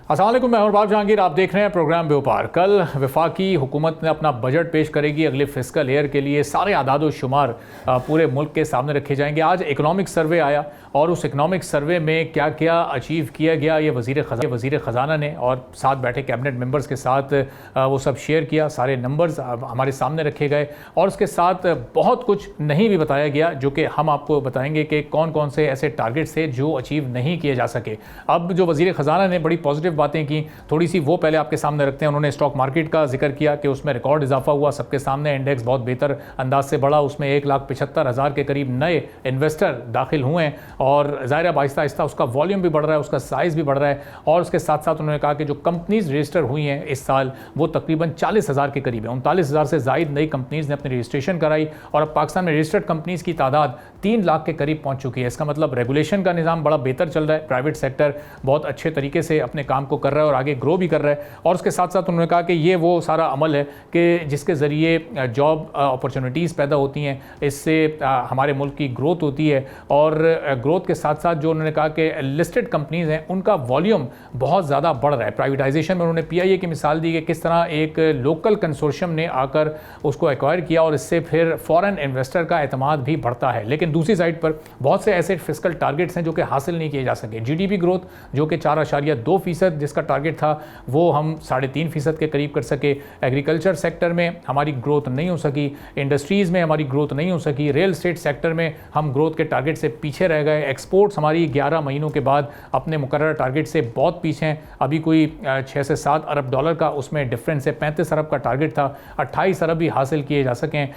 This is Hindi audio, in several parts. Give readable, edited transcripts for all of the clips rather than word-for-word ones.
अस्सलाम वालेकुम, मैं हूं बाब जहांगीर। आप देख रहे हैं प्रोग्राम व्यापार। कल वफाकी हुकूमत ने अपना बजट पेश करेगी अगले फिस्कल ईयर के लिए। सारे आदाद शुमार पूरे मुल्क के सामने रखे जाएंगे। आज इकनॉमिक सर्वे आया और उस इकनॉमिक सर्वे में क्या क्या अचीव किया गया ये वज़ीर ख़जाना ने और साथ बैठे कैबिनेट मेंबर्स के साथ वो सब शेयर किया। सारे नंबर्स हमारे सामने रखे गए और उसके साथ बहुत कुछ नहीं भी बताया गया, जो कि हम आपको बताएंगे कि कौन कौन से ऐसे टारगेट्स थे जो अचीव नहीं किए जा सके। अब जो वज़ीर ख़जाना ने बड़ी पॉजिटिव बातें की, थोड़ी सी वो पहले आपके सामने रखते हैं। उन्होंने स्टॉक मार्केट का जिक्र किया कि उसमें रिकॉर्ड इजाफा हुआ, सबके सामने इंडेक्स बहुत बेहतर अंदाज से बढ़ा। उसमें 1,75,000 के करीब नए इन्वेस्टर दाखिल हुए हैं और ज़ाहिर है आहिस्ता आहिस्ता उसका वॉल्यूम भी बढ़ रहा है, उसका साइज़ भी बढ़ रहा है। और उसके साथ साथ उन्होंने कहा कि जो कंपनीज रजिस्टर हुई हैं इस साल वो तकरीबन 40,000 के करीब है। 39,000 से ज़ायद नई कंपनीज ने अपनी रजिस्ट्रेशन कराई और अब पाकिस्तान में रजिस्टर्ड कंपनीज की तादाद 3 लाख के करीब पहुंच चुकी है। इसका मतलब रेगुलेशन का निज़ाम बड़ा बेहतर चल रहा है, प्राइवेट सेक्टर बहुत अच्छे तरीके से अपने काम को कर रहा है और आगे ग्रो भी कर रहा है। और उसके साथ साथ उन्होंने कहा कि ये वो सारा अमल है कि जिसके ज़रिए जॉब अपॉर्चुनिटीज़ पैदा होती हैं, इससे हमारे मुल्क की ग्रोथ होती है। और ग्रोथ के साथ साथ जो उन्होंने कहा कि लिस्टेड कंपनीज़ हैं उनका वॉल्यूम बहुत ज़्यादा बढ़ रहा है। प्राइवेटाइजेशन में उन्होंने PIA की मिसाल दी कि किस तरह एक लोकल कंसोर्शियम ने आकर उसको एक्वायर किया और इससे फिर फॉरेन इन्वेस्टर का एतमाद भी बढ़ता है। लेकिन दूसरी साइड पर बहुत से ऐसे फिस्कल टारगेट्स हैं जो कि हासिल नहीं किए जा सके। GDP ग्रोथ जो कि 4.2% जिसका टारगेट था वो हम 3.5% के करीब कर सके। एग्रीकल्चर सेक्टर में हमारी ग्रोथ नहीं हो सकी, इंडस्ट्रीज़ में हमारी ग्रोथ नहीं हो सकी, रियल एस्टेट सेक्टर में हम ग्रोथ के टारगेट से पीछे रह गए। एक्सपोर्ट्स हमारी 11 महीनों के बाद अपने मुकर्रर टारगेट से बहुत पीछे हैं। अभी कोई 6 से 7 अरब डॉलर का उसमें डिफरेंस है। 35 अरब का टारगेट था, 28 अरब भी हासिल किए जा सकें।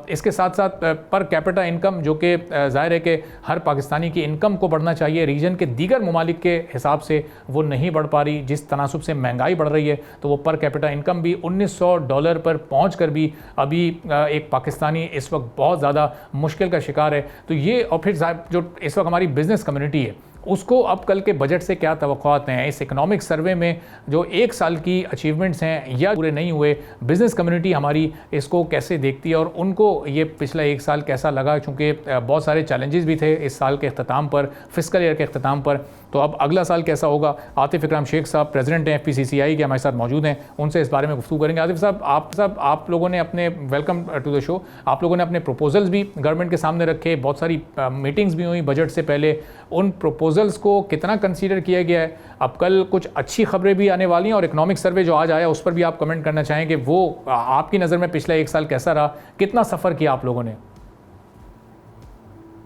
इसके साथ साथ पर कैपिटा इनकम जो कि ज़ाहिर है कि हर पाकिस्तानी की इनकम को बढ़ना चाहिए, रीजन के दीगर ममालिक के हिसाब से वो नहीं बढ़ पा रही। जिस तनासुब से महंगाई बढ़ रही है तो वो पर कैपिटा इनकम भी $1900 पर पहुँच कर भी अभी एक पाकिस्तानी इस वक्त बहुत ज़्यादा मुश्किल का शिकार है। तो ये और फिर जो इस वक्त हमारी बिज़नेस कम्युनिटी है उसको अब कल के बजट से क्या तवक्कुआत हैं। इस इकनॉमिक सर्वे में जो 1 साल की अचीवमेंट्स हैं या पूरे नहीं हुए, बिज़नेस कम्युनिटी हमारी इसको कैसे देखती है और उनको ये पिछला 1 साल कैसा लगा, क्योंकि बहुत सारे चैलेंजेस भी थे इस साल के अख्ताम पर, फिस्कल ईयर के अख्ताम पर। तो अब अगला साल कैसा होगा। आतिफ इकराम शेख साहब प्रेसिडेंट हैं FPCCI के, हमारे साथ मौजूद हैं, उनसे इस बारे में गुफ्तगू करेंगे। आतिफ साहब आप लोगों ने अपने वेलकम टू द शो, आप लोगों ने अपने प्रपोजल्स भी गवर्नमेंट के सामने रखे, बहुत सारी मीटिंग्स भी हुई बजट से पहले। उन प्रपोजल्स को कितना कंसीडर किया गया है? अब कल कुछ अच्छी खबरें भी आने वाली हैं और इकनॉमिक सर्वे जो आज आया उस पर भी आप कमेंट करना चाहेंगे। वो आपकी नज़र में पिछला 1 साल कैसा रहा, कितना सफ़र किया आप लोगों ने?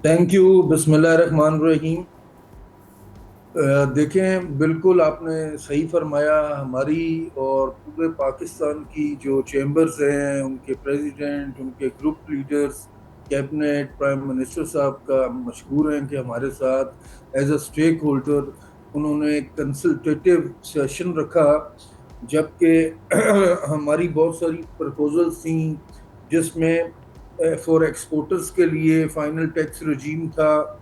Thank you. बिस्मिल्लाहिर्रहमानिर्रहीम। देखें, बिल्कुल आपने सही फरमाया। हमारी और पूरे पाकिस्तान की जो चैम्बर्स हैं, उनके प्रेसिडेंट, उनके group leaders, cabinet, prime minister साहब का मशहूर हैं कि हमारे साथ एज अ स्टेक होल्डर उन्होंने एक कंसल्टेटिव सेशन रखा, जबकि हमारी बहुत सारी प्रपोजल्स थी जिसमें फॉर एक्सपोर्टर्स के लिए फाइनल टैक्स रजीम था।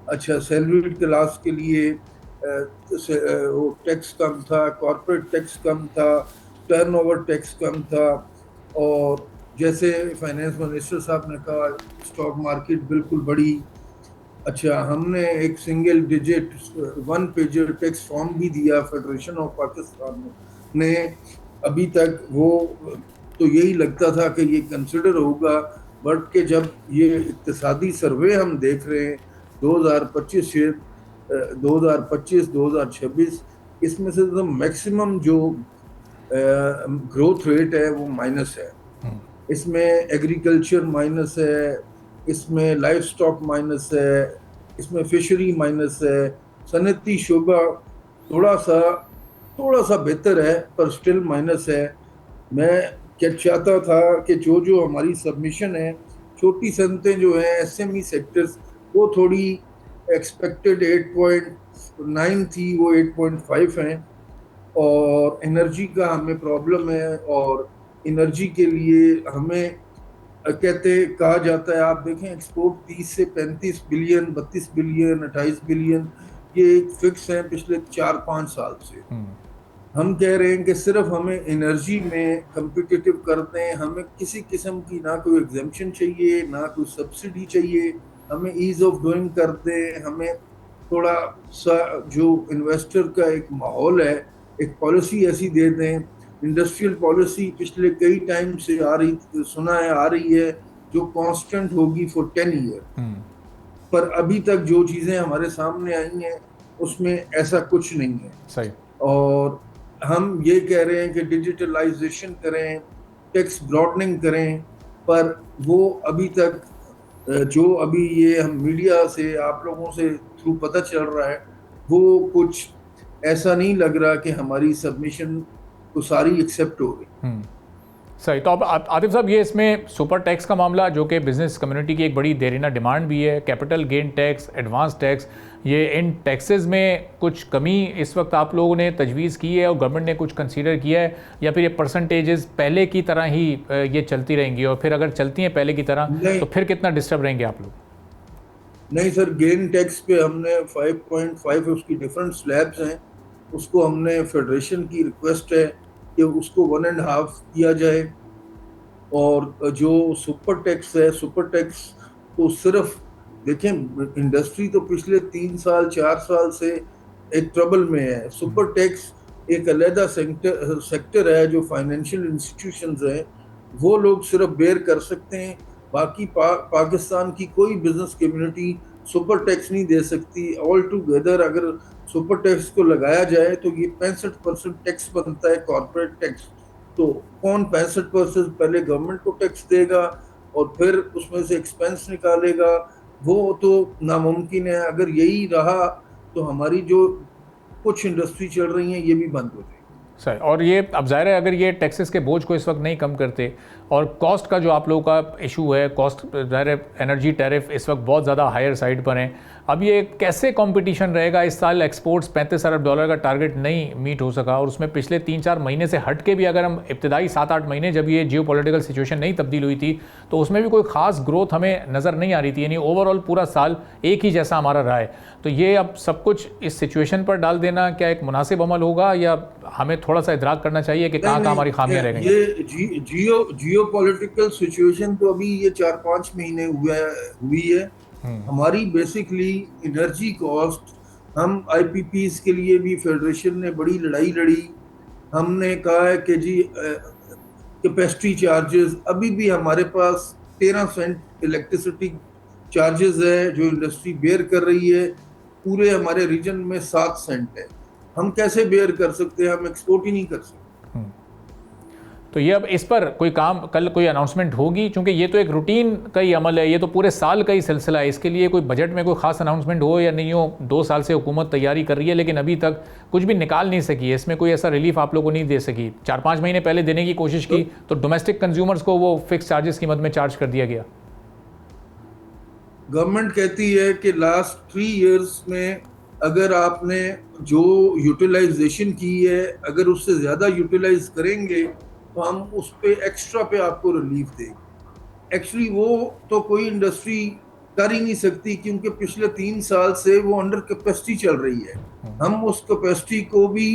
अच्छा, सैलरीड क्लास के लिए वो टैक्स कम था, कॉर्पोरेट टैक्स कम था, टर्नओवर टैक्स कम था। और जैसे फाइनेंस मिनिस्टर साहब ने कहा, स्टॉक मार्केट बिल्कुल बड़ी। अच्छा, हमने एक single digit 1 pager tax form भी दिया फेडरेशन ऑफ पाकिस्तान ने। अभी तक वो तो यही लगता था कि ये कंसिडर होगा, बट के जब ये इक्तिसादी सर्वे हम देख रहे हैं 2025-2026, इसमें से तो मैक्सिमम जो ग्रोथ रेट है वो माइनस है। इसमें एग्रीकल्चर माइनस है, इसमें लाइफ स्टॉक माइनस है, इसमें फिशरी माइनस है। सनती शोबा थोड़ा सा बेहतर है पर स्टिल माइनस है। मैं क्या चाहता था कि जो हमारी सबमिशन है, छोटी सनतें जो हैं, SME सेक्टर्स, वो थोड़ी एक्सपेक्टेड 8.9 थी, वो 8.5 हैं। और एनर्जी का हमें प्रॉब्लम है और एनर्जी के लिए हमें कहा जाता है, आप देखें एक्सपोर्ट 30 से 35 बिलियन, 32 बिलियन, 28 बिलियन, ये एक फिक्स है पिछले 4-5 साल से। हम कह रहे हैं कि सिर्फ हमें एनर्जी में कम्पिटिटिव कर दें, हमें किसी किस्म की ना कोई एग्जेम्पशन चाहिए, ना कोई सब्सिडी चाहिए, हमें ईज ऑफ डूइंग कर दें, हमें थोड़ा सा जो इन्वेस्टर का एक माहौल है एक पॉलिसी ऐसी दे दें, इंडस्ट्रियल पॉलिसी पिछले कई टाइम से आ रही है जो कांस्टेंट होगी फॉर 10 ईयर। पर अभी तक जो चीजें हमारे सामने आई हैं उसमें ऐसा कुछ नहीं है। सही। और हम ये कह रहे हैं कि डिजिटलाइजेशन करें, टैक्स ब्रॉडनिंग करें, पर वो अभी तक जो अभी ये हम मीडिया से आप लोगों से थ्रू पता चल रहा है, वो कुछ ऐसा नहीं लग रहा कि हमारी सबमिशन तो सारी एक्सेप्ट हो गई। सही। तो अब आतिफ साहब, ये इसमें सुपर टैक्स का मामला जो कि बिजनेस कम्युनिटी की एक बड़ी देरीना डिमांड भी है, capital gain tax, advance tax, ये इन टैक्सेस में कुछ कमी इस वक्त आप लोगों ने तजवीज़ की है और गवर्नमेंट ने कुछ कंसीडर किया है, या फिर ये परसेंटेजेस पहले की तरह ही ये चलती रहेंगी, और फिर अगर चलती हैं पहले की तरह तो फिर कितना डिस्टर्ब रहेंगे आप लोग? नहीं सर, गेन टैक्स पे हमने 5.5 उसकी डिफरेंट स्लैब्स हैं, उसको हमने फेडरेशन की रिक्वेस्ट है कि उसको 1.5 किया जाए। और जो सुपर टैक्स है, सुपर टैक्स तो सिर्फ देखें, इंडस्ट्री तो पिछले 3 साल 4 साल से एक ट्रबल में है। सुपर टैक्स एक अलग सेक्टर है जो फाइनेंशियल इंस्टीट्यूशंस हैं, वो लोग सिर्फ बेयर कर सकते हैं। बाकी पाकिस्तान की कोई बिजनेस कम्युनिटी सुपर टैक्स नहीं दे सकती। ऑल टुगेदर अगर सुपर टैक्स को लगाया जाए तो ये 65% टैक्स बनता है, कॉर्पोरेट टैक्स। तो कौन 65% पहले गवर्नमेंट को टैक्स देगा और फिर उसमें से एक्सपेंस निकालेगा? वो तो नामुमकिन है। अगर यही रहा तो हमारी जो कुछ इंडस्ट्री चल रही हैं ये भी बंद हो जाएगी। सही। और ये अब ज़ाहिर है, अगर ये टैक्सेस के बोझ को इस वक्त नहीं कम करते, और कॉस्ट का जो आप लोगों का इशू है, कॉस्ट ज़ाहिर है एनर्जी टैरिफ इस वक्त बहुत ज़्यादा हायर साइड पर हैं, अब ये कैसे कंपटीशन रहेगा? इस साल एक्सपोर्ट्स $35 अरब का टारगेट नहीं मीट हो सका, और उसमें पिछले 3-4 महीने से हट के भी अगर हम इब्तदाई 7-8 महीने जब ये जियो पॉलिटिकल सिचुएशन नहीं तब्दील हुई थी तो उसमें भी कोई ख़ास ग्रोथ हमें नज़र नहीं आ रही थी, यानी ओवरऑल पूरा साल एक ही जैसा हमारा रहा है। तो ये अब सब कुछ इस सिचुएशन पर डाल देना क्या एक मुनासिब अमल होगा, या हमें थोड़ा सा इदराक करना चाहिए कि कहाँ हमारी खामियां रह गई? ये जियो पॉलिटिकल सिचुएशन तो अभी ये 4-5 महीने हुई है। हमारी बेसिकली एनर्जी कॉस्ट, हम आईपीपीज के लिए भी फेडरेशन ने बड़ी लड़ाई लड़ी। हमने कहा है कि जी कैपेसिटी चार्जेस, अभी भी हमारे पास 13 सेंट इलेक्ट्रिसिटी चार्जेस है जो इंडस्ट्री बेयर कर रही है। पूरे हमारे रीजन में 7 सेंट है। हम कैसे बेयर कर सकते हैं? हम एक्सपोर्ट ही नहीं कर सकते। तो ये अब इस पर कोई काम, कल कोई अनाउंसमेंट होगी? क्योंकि ये तो एक रूटीन का ही अमल है, ये तो पूरे साल का ही सिलसिला है। इसके लिए कोई बजट में कोई खास अनाउंसमेंट हो या नहीं हो, 2 साल से हुकूमत तैयारी कर रही है लेकिन अभी तक कुछ भी निकाल नहीं सकी है। इसमें कोई ऐसा रिलीफ आप लोगों को नहीं दे सकी। 4-5 महीने पहले देने की कोशिश की तो डोमेस्टिक कंज्यूमर्स को वो फिक्स चार्जेस की मद में चार्ज कर दिया गया। गवर्नमेंट कहती है कि लास्ट 3 इयर्स में अगर आपने जो यूटिलाइजेशन की है, अगर उससे ज़्यादा यूटिलाइज करेंगे तो हम उस पे एक्स्ट्रा पे आपको रिलीफ देंगे। एक्चुअली वो तो कोई इंडस्ट्री कर ही नहीं सकती, क्योंकि पिछले 3 साल से वो अंडर कैपेसिटी चल रही है। हम उस कैपेसिटी को भी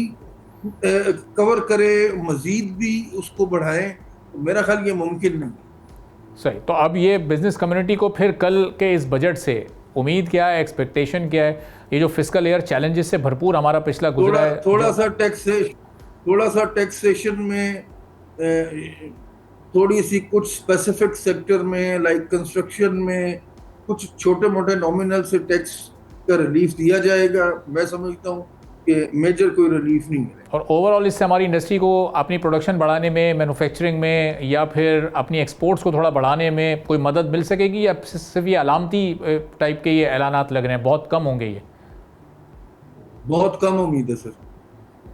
कवर करें, मजीद भी उसको बढ़ाएं, तो मेरा ख्याल ये मुमकिन नहीं। सही। तो अब ये बिजनेस कम्युनिटी को फिर कल के इस बजट से उम्मीद क्या है, एक्सपेक्टेशन क्या है? ये जो फिस्कल ईयर चैलेंजेस से भरपूर हमारा पिछला गुजरा है, थोड़ा सा टैक्सेशन में थोड़ी सी कुछ स्पेसिफिक सेक्टर में लाइक कंस्ट्रक्शन में कुछ छोटे मोटे नॉमिनल से टैक्स का रिलीफ दिया जाएगा। मैं समझता हूँ कि मेजर कोई रिलीफ नहीं है। और ओवरऑल इससे हमारी इंडस्ट्री को अपनी प्रोडक्शन बढ़ाने में, मैन्युफैक्चरिंग में, या फिर अपनी एक्सपोर्ट्स को थोड़ा बढ़ाने में कोई मदद मिल सकेगी, या सिर्फ ये अलामती टाइप के ये ऐलानात लग रहे हैं, बहुत कम होंगे? ये बहुत कम उम्मीद है सर।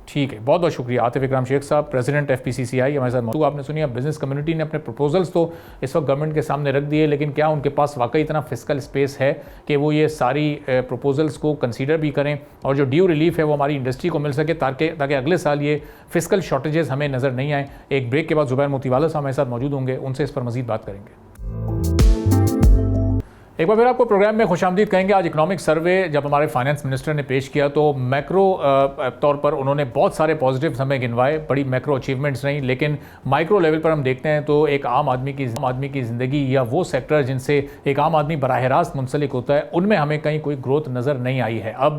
ठीक है, बहुत बहुत शुक्रिया आतिफ इकराम शेख साहब, प्रेसिडेंट FPCCI हमारे साथ मौजूद। आपने सुनिए, बिजनेस कम्युनिटी ने अपने प्रपोजल्स तो इस वक्त गवर्नमेंट के सामने रख दिए, लेकिन क्या उनके पास वाकई इतना फिस्कल स्पेस है कि वो ये सारी प्रपोजल्स को कंसीडर भी करें और जो ड्यू रिलीफ है वो हमारी इंडस्ट्री को मिल सके, ताकि अगले साल ये फिस्कल शॉर्टेजेस हमें नज़र नहीं आए। एक ब्रेक के बाद ज़ुबैर मोतीवाला साहब हमारे साथ मौजूद होंगे, उनसे इस पर मज़ीद बात करेंगे। एक बार फिर आपको प्रोग्राम में खुशामदीद कहेंगे। आज इकोनॉमिक सर्वे जब हमारे फाइनेंस मिनिस्टर ने पेश किया तो मैक्रो तौर पर उन्होंने बहुत सारे पॉजिटिव्स हमें गिनवाए, बड़ी मैक्रो अचीवमेंट्स नहीं, लेकिन माइक्रो लेवल पर हम देखते हैं तो एक आम आदमी की ज़िंदगी या वो सेक्टर जिनसे एक आम आदमी बराह रास्त मुंसलिक होता है, उनमें हमें कहीं कोई ग्रोथ नज़र नहीं आई है। अब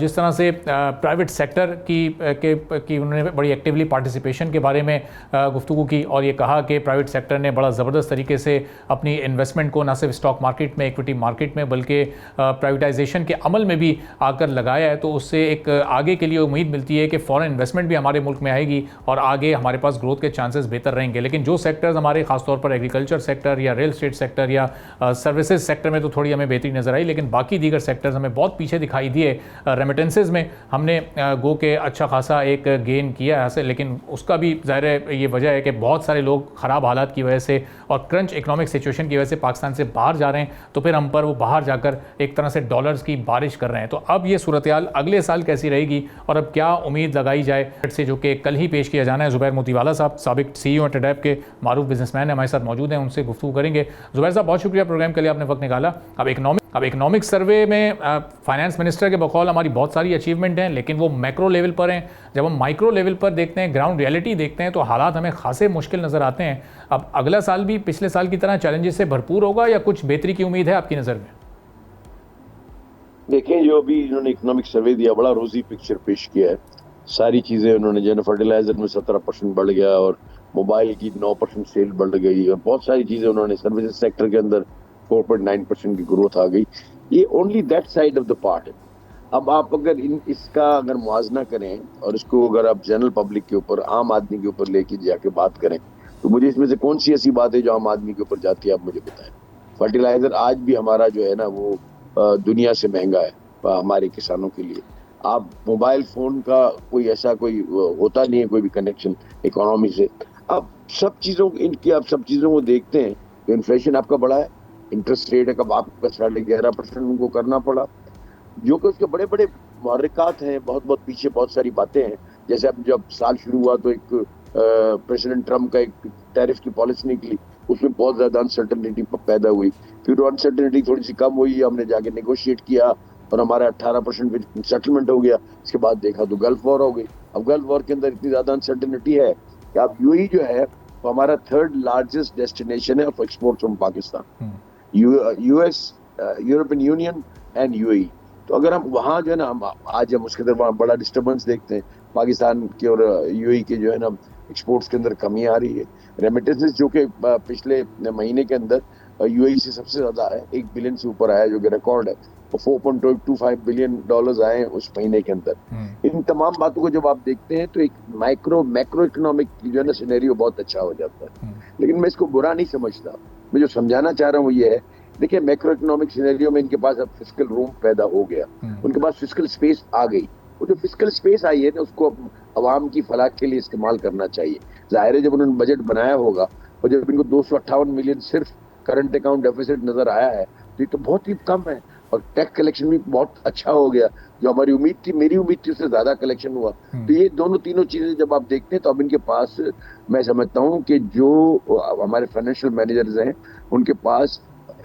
जिस तरह से प्राइवेट सेक्टर की उन्होंने बड़ी एक्टिवली पार्टिसिपेशन के बारे में गुफ्तगू की और ये कहा कि प्राइवेट सेक्टर ने बड़ा ज़बरदस्त तरीके से अपनी इन्वेस्टमेंट को न सिर्फ स्टॉक मार्केट में, इक्विटी मार्केट में, बल्कि प्राइवेटाइजेशन के अमल में भी आकर लगाया है, तो उससे एक आगे के लिए उम्मीद मिलती है कि फॉरेन इन्वेस्टमेंट भी हमारे मुल्क में आएगी और आगे हमारे पास ग्रोथ के चांसेस बेहतर रहेंगे। लेकिन जो सेक्टर्स हमारे खासतौर पर एग्रीकल्चर सेक्टर या रियल एस्टेट सेक्टर या सर्विसेज सेक्टर में तो थोड़ी हमें बेहतरी नजर आई, लेकिन बाकी दीगर सेक्टर्स हमें बहुत पीछे दिखाई दिए। रेमिटेंसेज में हमने गो के अच्छा खासा एक गेन किया है, लेकिन उसका भी ज़ाहिर है ये वजह है कि बहुत सारे लोग ख़राब हालात की वजह से और क्रंच इकोनॉमिक सिचुएशन की वजह से पाकिस्तान से बाहर जा रहे हैं, तो फिर हम पर वो बाहर जाकर एक तरह से डॉलर्स की बारिश कर रहे हैं। तो अब ये सूरत हाल अगले साल कैसी रहेगी और अब क्या उम्मीद लगाई जाए से, जो कि कल ही पेश किया जाना है। ज़ुबैर मोतीवाला साहब साबिक CEO एटेडैप के मारूफ बिजनेसमैन है, हमारे साथ मौजूद हैं, उनसे गुफ्तगू करेंगे। ज़ुबैर साहब बहुत शुक्रिया प्रोग्राम के लिए, आपने वक्त निकाला। अब इकोनॉमिक सर्वे में फाइनेंस मिनिस्टर के बकौल हमारी बहुत सारी अचीवमेंट हैं, लेकिन वो मैक्रो लेवल पर हैं। जब हम माइक्रो लेवल पर देखते हैं, ग्राउंड रियलिटी देखते हैं, तो हालात हमें खासे मुश्किल नज़र आते हैं। अब अगला साल भी पिछले साल की तरह चैलेंजेस से भरपूर होगा या कुछ बेहतरी की उम्मीद है आपकी नज़र में? देखें, जो अभी इन्होंने इकोनॉमिक सर्वे दिया, बड़ा रोजी पिक्चर पेश किया है। सारी चीज़ें उन्होंने, जो फर्टिलाइजर में 17% बढ़ गया और मोबाइल की 9% सेल बढ़ गई और बहुत सारी चीज़ें उन्होंने, सर्विसेज सेक्टर के अंदर 4.9% की ग्रोथ आ गई। ये only that side of the part है। अब आप अगर इसका अगर मुआवजा करें और इसको अगर आप जनरल पब्लिक के ऊपर, आम आदमी के ऊपर लेके जाके बात करें, तो मुझे इसमें से कौन सी ऐसी बात है जो आम आदमी के ऊपर जाती है, आप मुझे बताएं। फर्टिलाइजर आज भी हमारा जो है ना वो दुनिया से महंगा है हमारे किसानों के लिए। आप मोबाइल फोन का कोई ऐसा कोई होता नहीं है कोई भी कनेक्शन इकोनॉमी से। अब सब चीज़ों को देखते हैं तो इन्फ्लेशन आपका बढ़ा है, इंटरेस्ट रेट है कब आपका 11.5% उनको करना पड़ा, जो कि उसके बड़े बड़े मुहर्रिकात हैं, बहुत बहुत पीछे बहुत सारी बातें हैं। जैसे अब जब साल शुरू हुआ तो एक प्रेसिडेंट ट्रम्प का एक टैरिफ की पॉलिसी निकली, उसमें बहुत ज्यादा अनसर्टेनिटी पैदा हुई। फिर वो अनसर्टेनिटी थोड़ी सी कम हुई, हमने जाके नेगोशिएट किया और हमारा 18% पे सेटलमेंट हो गया। इसके बाद देखा तो गल्फ वॉर हो गई। अब गल्फ वॉर के अंदर इतनी ज्यादा अनसर्टेनिटी है कि अब यूएई जो है वो हमारा 3rd लार्जेस्ट डेस्टिनेशन है of export from Pakistan, US, European union and UAE. तो अगर हम वहाँ जो है ना, हम आज हम उसके अंदर बड़ा डिस्टर्बेंस देखते हैं, पाकिस्तान के और यूएई के जो है ना एक्सपोर्ट्स के अंदर कमी आ रही है। रेमिटेंसेस जो कि पिछले महीने के अंदर यूएई से सबसे ज्यादा है, 1 बिलियन से ऊपर आया, जो कि रिकॉर्ड है। 4.25 बिलियन डॉलर्स आए हैं उस महीने के अंदर। इन तमाम बातों को जब आप देखते हैं तो एक मैक्रो इकोनॉमिक जो है ना सिनेरियो बहुत अच्छा हो जाता है। लेकिन मैं इसको बुरा नहीं समझता। मैं जो समझाना चाह रहा हूँ वो ये है, देखिए मैक्रो इकोनॉमिक सिनेरियो में इनके पास अब फिस्कल रूम पैदा हो गया, उनके पास फिस्कल स्पेस आ गई। वो जो फिस्कल स्पेस आई है ना, उसको अवाम की फलाह के लिए इस्तेमाल करना चाहिए। जाहिर है जब उन्होंने बजट बनाया होगा और जब इनको 258 मिलियन सिर्फ करंट अकाउंट डेफिसिट नजर आया है, तो ये तो बहुत ही कम है। और टैक्स कलेक्शन भी बहुत अच्छा हो गया, जो हमारी उम्मीद थी, मेरी उम्मीद थी, उससे ज्यादा कलेक्शन हुआ। तो ये तीनों चीजें जब आप देखते हैं तो अब इनके पास, मैं समझता हूँ कि जो हमारे फाइनेंशियल मैनेजर्स हैं उनके पास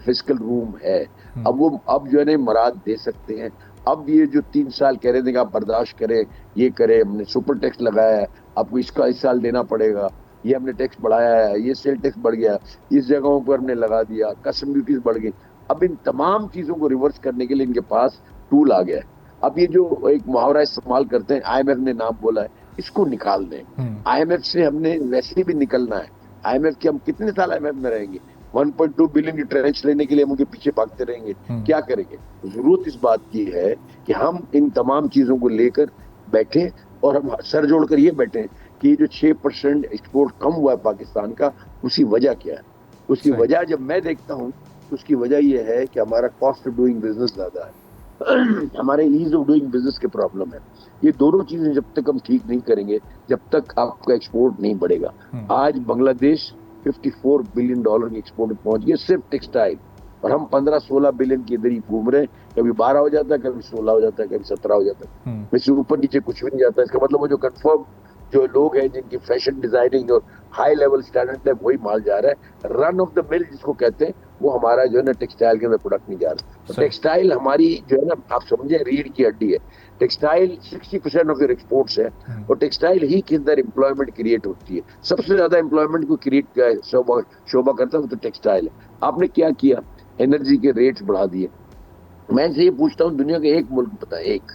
फिस्कल रूम है। अब जो है ना मुराद दे सकते हैं। अब ये जो 3 साल कह रहे थे कि आप बर्दाश्त करें, ये करें, हमने सुपर टैक्स लगाया है, आपको इसका इस साल देना पड़ेगा, ये हमने टैक्स बढ़ाया है, ये सेल टैक्स बढ़ गया, इस जगहों पर हमने लगा दिया, कस्टम ड्यूटीज बढ़ गई। अब इन तमाम चीजों को रिवर्स करने के लिए इनके पास टूल आ गया है। अब ये जो एक मुहावरा इस्तेमाल करते हैं, आईएमएफ ने नाम बोला है, इसको निकाल दें। आईएमएफ से हमने वैसे भी निकलना है। आईएमएफ के हम कितने साल आईएमएफ में रहेंगे? 1.2 बिलियन की ट्रेंच लेने के लिए हम उनके पीछे भागते रहेंगे, क्या करेंगे? जरूरत इस बात की है कि हम इन तमाम चीजों को लेकर बैठे और हम सर जोड़कर ये बैठे कि जो 6% एक्सपोर्ट कम हुआ है पाकिस्तान का, उसकी वजह क्या है? उसकी वजह जब मैं देखता हूँ तो उसकी वजह यह है कि हमारा कॉस्ट ऑफ डूइंग बिजनेस ज्यादा है, हमारे ईज ऑफ डूइंग बिजनेस के प्रॉब्लम है। ये दोनों चीजें जब तक हम ठीक नहीं करेंगे, जब तक आपका एक्सपोर्ट नहीं बढ़ेगा। आज बांग्लादेश 54 बिलियन डॉलर की एक्सपोर्ट पहुंच गया सिर्फ टेक्सटाइल, और हम 15-16 बिलियन के इधर ही घूम रहे हैं। कभी 12 हो जाता है, कभी 16 हो जाता है, कभी 17 हो जाता है, वैसे ऊपर नीचे कुछ भी नहीं जाता। इसका मतलब वो जो कंफर्म जो लोग हैं जिनकी फैशन डिजाइनिंग और हाई लेवल स्टैंडर्ड है, वही माल जा रहा है। रन ऑफ द मिल जिसको कहते हैं, वो हमारा जो है ना टेक्सटाइल के अंदर प्रोडक्ट नहीं जा रहा। तो टेक्सटाइल हमारी जो है ना, आप समझे, रीढ़ की हड्डी है। टेक्सटाइल 60% ऑफ योर एक्सपोर्ट्स है, और टेक्सटाइल ही के अंदर एम्प्लॉयमेंट क्रिएट होती है। सबसे ज्यादा एम्प्लॉयमेंट को क्रिएट शोभा करता है वो तो टेक्सटाइल है। आपने क्या किया, एनर्जी के रेट्स बढ़ा दिए। मैं इनसे ये पूछता हूँ, दुनिया का एक मुल्क पता है, एक,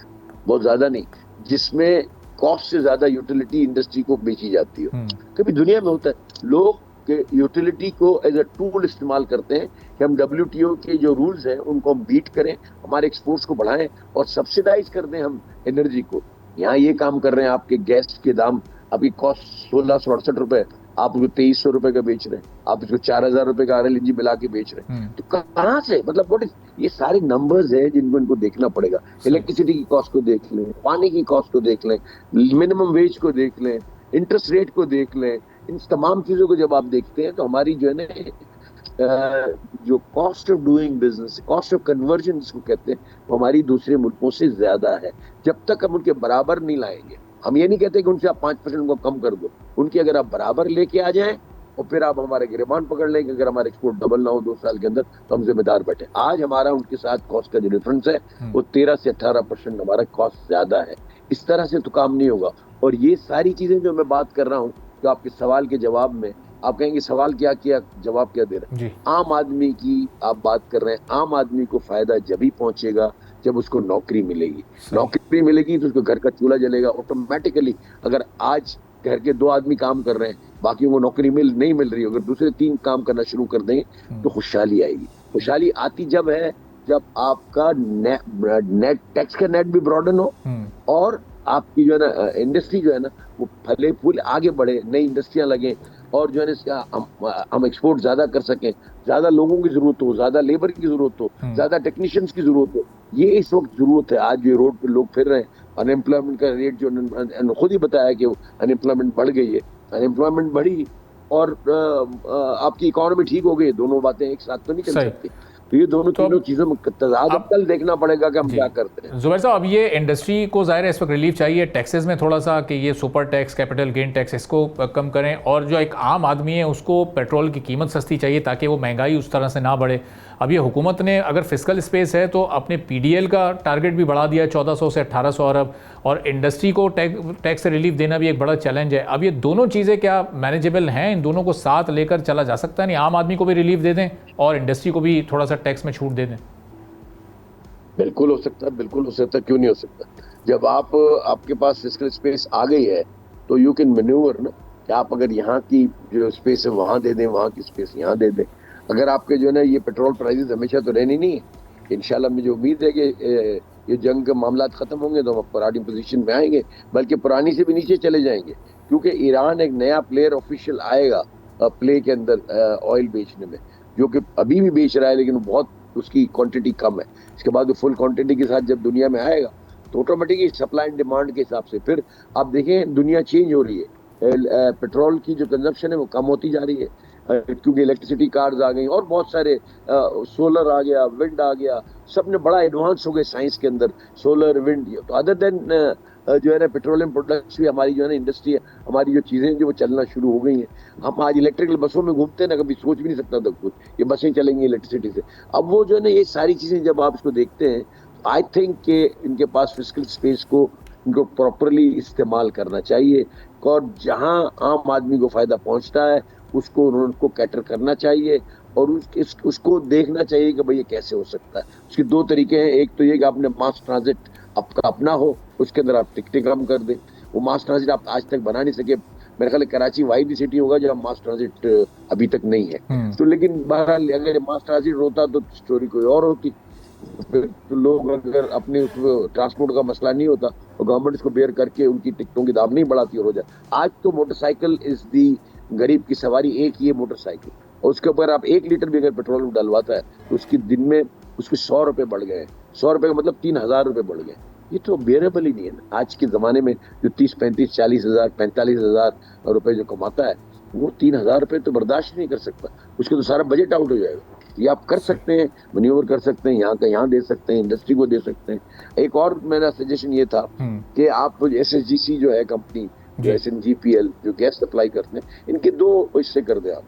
बहुत ज्यादा नहीं, जिसमें कॉस्ट से ज्यादा यूटिलिटी इंडस्ट्री को बेची जाती है। कभी दुनिया में होता है लोग के यूटिलिटी को एज अ टूल इस्तेमाल करते हैं कि हम WTO के जो रूल्स हैं उनको हम बीट करें, हमारे एक्सपोर्ट्स को बढ़ाएं और सब्सिडाइज कर दें हम एनर्जी को। यहाँ ये काम कर रहे हैं, आपके गैस के दाम, आपकी कॉस्ट 1668 रुपए, आप उसको 2300 रुपए का बेच रहे हैं, आप इसको 4000 रुपए का RLNG मिला के बेच रहे हैं। तो कहाँ से, मतलब व्हाट इज, ये सारे नंबर्स हैं जिनको इनको देखना पड़ेगा। इलेक्ट्रिसिटी की कॉस्ट को देख लें, पानी की कॉस्ट को देख लें, मिनिमम वेज को देख लें, इंटरेस्ट रेट को देख लें। इन तमाम चीजों को जब आप देखते हैं तो हमारी जो है ना जो cost of doing business, cost of conversion जिसको कहते हैं, वो हमारी दूसरे मुल्कों से ज्यादा है। जब तक हम उनके बराबर नहीं लाएंगे, हम ये नहीं कहते कि उनसे आप 5% को कम कर दो, उनके अगर आप बराबर लेके आ जाएं और फिर आप हमारे गिरबान पकड़ लेंगे, अगर हमारे एक्सपोर्ट डबल ना हो 2 साल के अंदर, तो हम जिम्मेदार बैठे। आज हमारा उनके साथ कॉस्ट का जो डिफरेंस है वो 13 से 18% हमारा कॉस्ट ज्यादा है। इस तरह से तो काम नहीं होगा। और ये सारी चीजें जो मैं बात कर रहा हूँ, तो आपके सवाल के जवाब में आप कहेंगे सवाल क्या किया, जवाब क्या दे रहे हैं। आम आदमी की आप बात कर रहे हैं, आम आदमी को फायदा जब ही पहुंचेगा जब उसको नौकरी मिलेगी। नौकरी मिलेगी तो उसको घर का चूल्हा जलेगा ऑटोमेटिकली। अगर आज घर के 2 आदमी काम कर रहे हैं, बाकी को नौकरी नहीं मिल रही, अगर दूसरे 3 काम करना शुरू कर देंगे तो खुशहाली आएगी। खुशहाली आती जब है जब आपका नेट टैक्स का नेट भी ब्रॉडन हो, और आपकी जो है ना इंडस्ट्री जो है ना वो फले फूल आगे बढ़े, नई इंडस्ट्रियां लगे, और जो है ना हम एक्सपोर्ट ज्यादा कर सकें, ज्यादा लोगों की जरूरत हो, ज्यादा लेबर की जरूरत हो, ज्यादा टेक्नीशियंस की जरूरत हो। ये इस वक्त जरूरत है। आज जो रोड पे लोग फिर रहे हैं, अनएम्प्लॉयमेंट का रेट जो खुद ही बताया कि अनएम्प्लॉयमेंट बढ़ गई है, अनएम्प्लॉयमेंट बढ़ी और आपकी इकोनॉमी ठीक हो गई, दोनों बातें एक साथ तो नहीं चल सकती। तो ये दोनों चीजों में तजाद कल देखना पड़ेगा कि हम क्या करते हैं। जुबैर साहब, अब ये इंडस्ट्री को ज़ाहिर है इस वक्त रिलीफ चाहिए टैक्सेस में थोड़ा सा, कि ये super tax, capital gain tax, इसको कम करें, और जो एक आम आदमी है उसको पेट्रोल की कीमत सस्ती चाहिए ताकि वो महंगाई उस तरह से ना बढ़े। अब ये हुकूमत ने अगर फिस्कल स्पेस है तो अपने PDL का टारगेट भी बढ़ा दिया है 1400 से 1800 अरब, और इंडस्ट्री को टैक्स से रिलीफ देना भी एक बड़ा चैलेंज है। अब ये दोनों चीज़ें क्या मैनेजेबल हैं? इन दोनों को साथ लेकर चला जा सकता है? नहीं, आम आदमी को भी रिलीफ दे दें और इंडस्ट्री को भी थोड़ा सा टैक्स में छूट दे दें? बिल्कुल हो सकता है, बिल्कुल हो सकता है, क्यों नहीं हो सकता। जब आपके पास फिस्कल स्पेस आ गई है तो यू कैन मैन्यूवर ना, कि आप अगर यहाँ की जो स्पेस है वहां दे दें, वहां की स्पेस यहाँ दे दें। अगर आपके जो है ना ये पेट्रोल प्राइसेस हमेशा तो रहनी नहीं है। इंशाल्लाह मुझे उम्मीद है कि ये जंग के मामला खत्म होंगे तो हम पुरानी पोजीशन में आएंगे, बल्कि पुरानी से भी नीचे चले जाएंगे, क्योंकि ईरान एक नया प्लेयर ऑफिशियल आएगा प्ले के अंदर ऑयल बेचने में, जो कि अभी भी बेच रहा है लेकिन बहुत उसकी क्वांटिटी कम है। इसके बाद वो फुल क्वांटिटी के साथ जब दुनिया में आएगा तो ऑटोमेटिकली सप्लाई एंड डिमांड के हिसाब से फिर आप देखें दुनिया चेंज हो रही है। पेट्रोल की जो कंजप्शन है वो कम होती जा रही है, क्योंकि इलेक्ट्रिसिटी कार्स आ गई और बहुत सारे सोलर आ गया, विंड आ गया, सब ने बड़ा एडवांस हो गए साइंस के अंदर, सोलर विंड। तो अदर देन जो है ना पेट्रोलियम प्रोडक्ट्स भी हमारी जो है ना इंडस्ट्री है, हमारी जो चीज़ें जो वो चलना शुरू हो गई हैं। हम आज इलेक्ट्रिकल बसों में घूमते हैं ना, कभी सोच भी नहीं सकता था कुछ ये बसें चलेंगी इलेक्ट्रिसिटी से। अब वो जो है ना ये सारी चीज़ें जब आप इसको देखते हैं, आई थिंक कि इनके पास फिस्कल स्पेस को इनको प्रॉपरली इस्तेमाल करना चाहिए, और जहां आम आदमी को फायदा पहुंचता है उसको उनको कैटर करना चाहिए, और उसको देखना चाहिए कि भाई ये कैसे हो सकता है। उसके 2 तरीके हैं, एक तो ये कि आपने मास ट्रांजिट आपका अपना हो, उसके अंदर आप टिकटें कम कर दें। वो मास ट्रांजिट आप आज तक बना नहीं सके। मेरे ख्याल कराची वाइड सिटी होगा जहाँ मास ट्रांजिट अभी तक नहीं है। तो लेकिन बहरहाल अगर मास ट्रांजिट होता तो स्टोरी कोई और होती। तो लोग अगर अपने उस ट्रांसपोर्ट का मसला नहीं होता तो गवर्नमेंट इसको बेयर करके उनकी टिकटों की दाम नहीं बढ़ाती और हो जाए। आज तो मोटरसाइकिल इज दी गरीब की सवारी, एक ही मोटरसाइकिल, और उसके ऊपर आप 1 लीटर भी अगर पेट्रोल डलवाता है तो उसकी दिन में उसके 100 रुपए बढ़ गए। 100 रुपए का मतलब 3000 रुपए बढ़ गए। ये तो बेरेबल ही नहीं है ना। आज के जमाने में जो 30, 35, 40 हजार, 45 हजार रुपए जो कमाता है वो 3000 रुपए तो बर्दाश्त नहीं कर सकता। उसके तो सारा बजट आउट हो जाएगा। ये आप कर सकते हैं, मैन्यूवर कर सकते हैं, यहाँ का यहाँ दे सकते हैं, इंडस्ट्री को दे सकते हैं। एक और मेरा सजेशन ये था कि आप SSGC जो है कंपनी, जो SNGPL जो गैस सप्लाई करते हैं, इनके 2 हिस्से कर दे आप।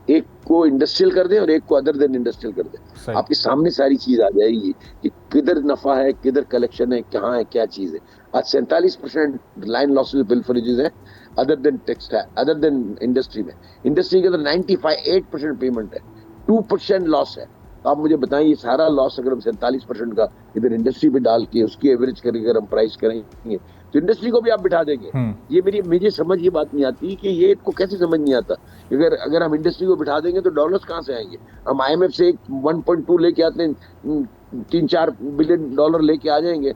एक को इंडस्ट्रियल कर दें और एक को अदर देन इंडस्ट्रियल कर दें, आपके सामने सारी चीज आ जाएगी कि किधर नफा है, किधर कलेक्शन है, कहाँ है, क्या चीज है। आज 47% लाइन लॉसेज बिल फॉरेजेस है other than textile, other than industry में। इंडस्ट्री के अंदर 98% पेमेंट है, 2% लॉस है। तो आप मुझे बताएं ये सारा लॉस अगर हम 47% का इधर इंडस्ट्री पे डाल के उसकी एवरेज करके अगर हम प्राइस करेंगे तो इंडस्ट्री को भी आप बिठा देंगे। ये मुझे समझ ये बात नहीं आती कि ये इनको कैसे समझ नहीं आता। अगर हम इंडस्ट्री को बिठा देंगे तो डॉलर्स कहाँ से आएंगे? हम IMF से 1.2 लेके आते हैं, 3-4 बिलियन डॉलर लेके आ जाएंगे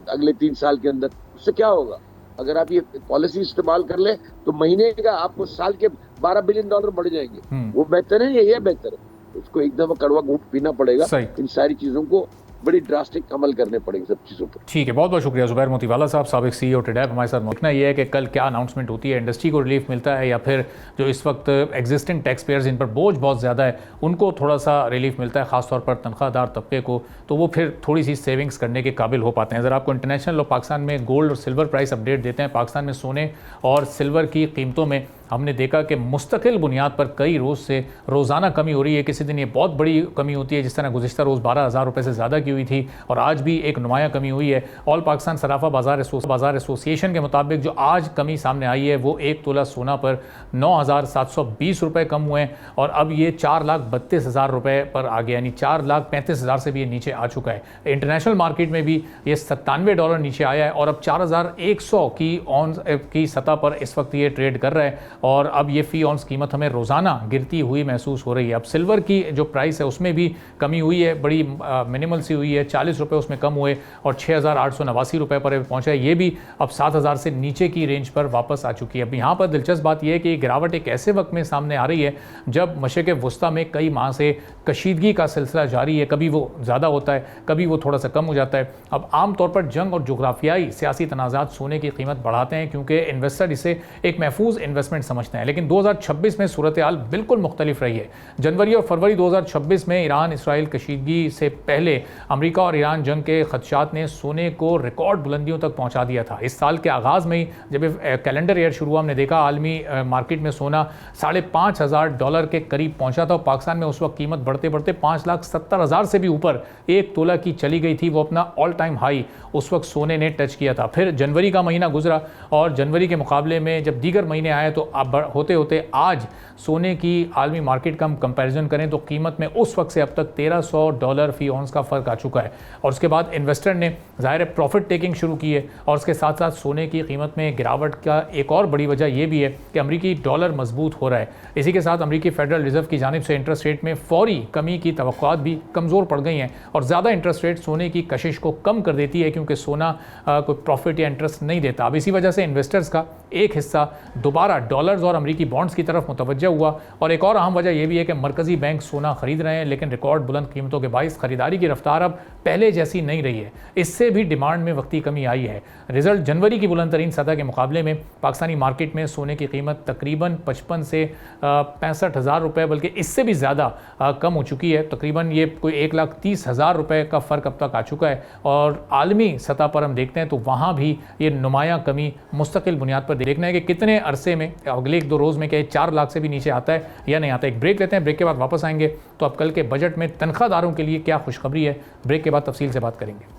अगले 3 साल के अंदर। उससे क्या होगा? अगर आप ये पॉलिसी इस्तेमाल कर ले तो महीने का आपको साल के 12 बिलियन डॉलर बढ़ जाएंगे। वो बेहतर है या ये बेहतर है? उसको एक दफा कड़वा घूंट पीना पड़ेगा। इन सारी चीजों को बड़ी ड्रास्टिक अमल करने पड़ेंगे सब चीज़ों पर। ठीक है, बहुत बहुत शुक्रिया जुबैर मोतीवाला साहब, साबिक CEO टेडैप हमारे साथ। देखना ये है कि कल क्या अनाउंसमेंट होती है, इंडस्ट्री को रिलीफ मिलता है या फिर जो इस वक्त एग्जिस्टिंग टैक्स पेयर्स जिन पर बोझ बहुत ज़्यादा है उनको थोड़ा सा रिलीफ मिलता है, खासतौर पर तनख्वाहदार तबके को, तो वो फिर थोड़ी सी सेविंग्स करने के काबिल हो पाते हैं। ज़रा आपको इंटरनेशनल और पाकिस्तान में गोल्ड और सिल्वर प्राइस अपडेट देते हैं। पाकिस्तान में सोने और सिल्वर की कीमतों में हमने देखा कि मुस्तकिल बुनियाद पर कई रोज़ से रोज़ाना कमी हो रही है। किसी दिन ये बहुत बड़ी कमी होती है, जिस तरह गुज़िश्ता रोज़ 12,000 रुपये से ज़्यादा की हुई थी और आज भी एक नुमाया कमी हुई है। ऑल पाकिस्तान सराफा बाज़ार एसोसिएशन के मुताबिक जो आज कमी सामने आई है वो 1 तोला सोना पर 9,720 रुपये कम हुए हैं और अब ये 4,32,000 रुपये पर आ गया, यानी 4,35,000 से भी ये नीचे आ चुका है। इंटरनेशनल मार्केट में भी ये $97 नीचे आया है और अब 4,100 की ऑन्स की सतह पर इस वक्त ये ट्रेड कर रहा है और अब ये फ़ी ऑन्स कीमत हमें रोज़ाना गिरती हुई महसूस हो रही है। अब सिल्वर की जो प्राइस है उसमें भी कमी हुई है, बड़ी मिनिमल सी हुई है, 40 रुपये उसमें कम हुए और 6,889 रुपये पर पहुँचा है। ये भी अब 7,000 से नीचे की रेंज पर वापस आ चुकी है। अब यहाँ पर दिलचस्प बात यह है कि गिरावट एक ऐसे वक्त में सामने आ रही है जब मशरिक़ वस्ता में कई माह से कशीदगी का सिलसिला जारी है, कभी वो ज़्यादा होता है, कभी वो थोड़ा सा कम हो जाता है। अब आम तौर पर जंग और जोग्राफियाई सियासी तनाज़ात सोने की कीमत बढ़ाते हैं क्योंकि इन्वेस्टर इसे एक महफूज इन्वेस्टमेंट समझते हैं, लेकिन 2026 में सूरत हाल बिल्कुल मुख्तलिफ रही है। जनवरी और फरवरी 2026 में ईरान इसराइल कशीदगी से पहले अमेरिका और ईरान जंग के खदशात ने सोने को रिकॉर्ड बुलंदियों तक पहुंचा दिया था। इस साल के आगाज़ में ही जब कैलेंडर ईयर शुरू हुआ हमने देखा आलमी मार्केट में सोना $5,500 के करीब पहुंचा था। पाकिस्तान में उस वक्त कीमत बढ़ते बढ़ते 5,70,000 से भी ऊपर 1 तोला की चली गई थी। वो अपना ऑल टाइम हाई उस वक्त सोने ने टच किया था। फिर जनवरी का महीना गुजरा और जनवरी के मुकाबले में जब दीगर महीने आए तो अब होते होते आज सोने की आलमी मार्केट का हम कंपैरिजन करें तो कीमत में उस वक्त से अब तक $1,300 फी ऑन्स का फ़र्क आ चुका है। और उसके बाद इन्वेस्टर ने ज़ाहिर है प्रॉफिट टेकिंग शुरू की है और उसके साथ साथ सोने की कीमत में गिरावट का एक और बड़ी वजह यह भी है कि अमरीकी डॉलर मजबूत हो रहा है। इसी के साथ अमरीकी फेडरल रिजर्व की जानिब से इंटरेस्ट रेट में फौरी कमी की तवक्कुआत भी कमज़ोर पड़ गई हैं और ज़्यादा इंटरेस्ट रेट सोने की कशिश को कम कर देती है क्योंकि सोना कोई प्रॉफिट या इंटरेस्ट नहीं देता। अब इसी वजह से इन्वेस्टर्स का एक हिस्सा दोबारा डॉलर्स और अमरीकी बॉन्ड्स की तरफ मुतवज्जह हुआ और एक और अहम वजह यह भी है कि मरकज़ी बैंक सोना खरीद रहे हैं लेकिन रिकॉर्ड बुलंद कीमतों के बाइस खरीदारी की रफ्तार अब पहले जैसी नहीं रही है। इससे भी डिमांड में वक्ती कमी आई है। रिजल्ट जनवरी की बुलंद तरीन सतह के मुकाबले में पाकिस्तानी मार्केट में सोने की कीमत तकरीबन 55 से 65,000 रुपये बल्कि इससे भी ज़्यादा कम हो चुकी है। तकरीबन ये कोई 1,30,000 रुपये का फ़र्क अब तक आ चुका है और आलमी सतह पर हम देखते हैं तो वहाँ भी ये नुमाया कमी मुस्तकिल बुनियाद पर देखना है कि कितने अरसे में अगले 1-2 रोज़ में क्या 4 लाख से भी नीचे आता है या नहीं आता है। एक ब्रेक लेते हैं, ब्रेक के बाद वापस आएंगे तो अब कल के बजट में तनख्वाहदारों के लिए क्या खुशखबरी है, ब्रेक के बाद तफसील से बात करेंगे।